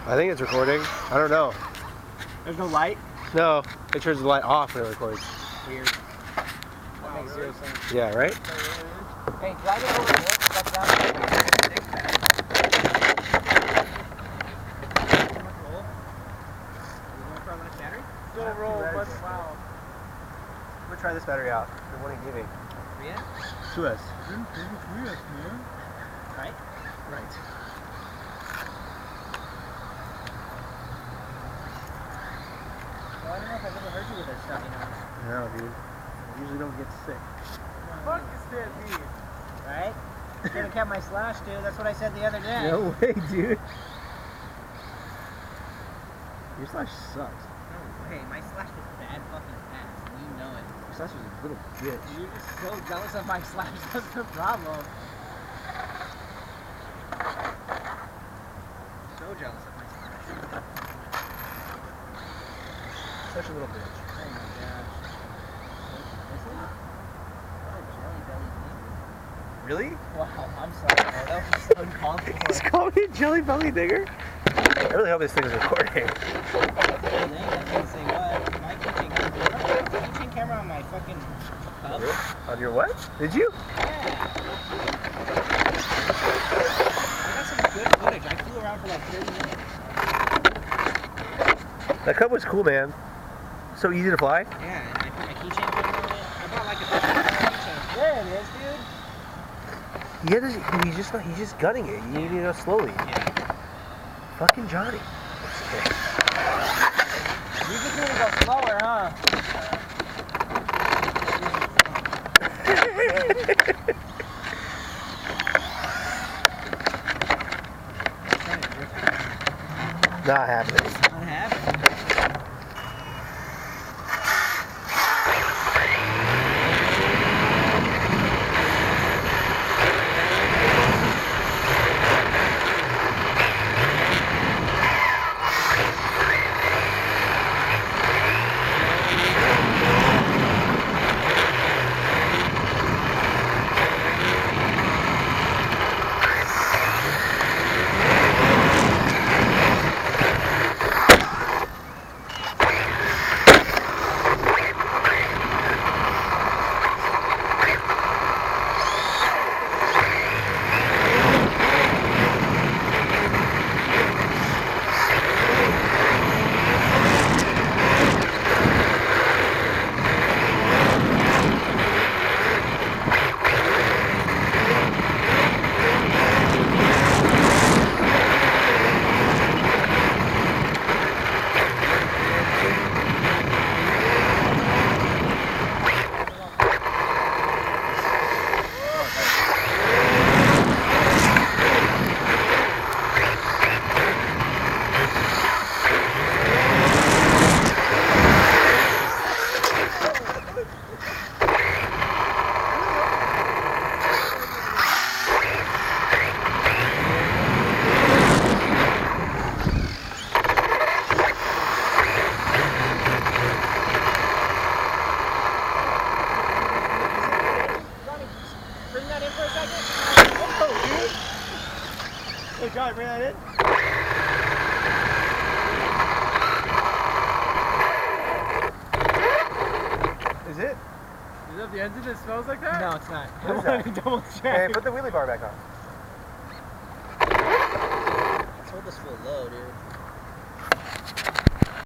I think it's recording. I don't know. There's no light? No, it turns the light off when it records. Weird. That makes zero sense. Yeah, right? Hey, drive it over here. Step down. Still roll, but wow. We'll try this battery out. The one he gave me. 3S? 2S. 3S, man. Right? Right. Well, I don't know if I've ever heard you with this stuff, you know. No, dude. I usually don't get sick. Fuck is that mean? Right? Should have kept my slash, dude. That's what I said the other day. No way, dude. Your slash sucks. No way. My slash is bad fucking ass, and you know it. Your slash is a little bitch. You're just so jealous of my slash. That's the problem. So jealous of my slash. Such a little bitch. Oh my gosh. Is it? What a jelly belly nigger. Really? Wow, I'm sorry, man. That was so uncalled for. He's calling me a jelly belly nigger? I really hope this thing is recording. My keychain camera on my fucking hub. On your what? Did you? Yeah. I got some good footage. I flew around for like 30 minutes. That cup was cool, man. So easy to fly. Yeah, and I put my keychain camera on it. I bought like a keychain. There it is, dude. He's just gunning it. You need to go slowly. Yeah. Fucking Johnny. You just need to go slower, huh? Not happening. Not happening. Bring that in for a second. Whoa, dude. Hey, John, bring that in. Is it? Is that the engine that smells like that? No, it's not. What is that? Double check. Hey, put the wheelie bar back on.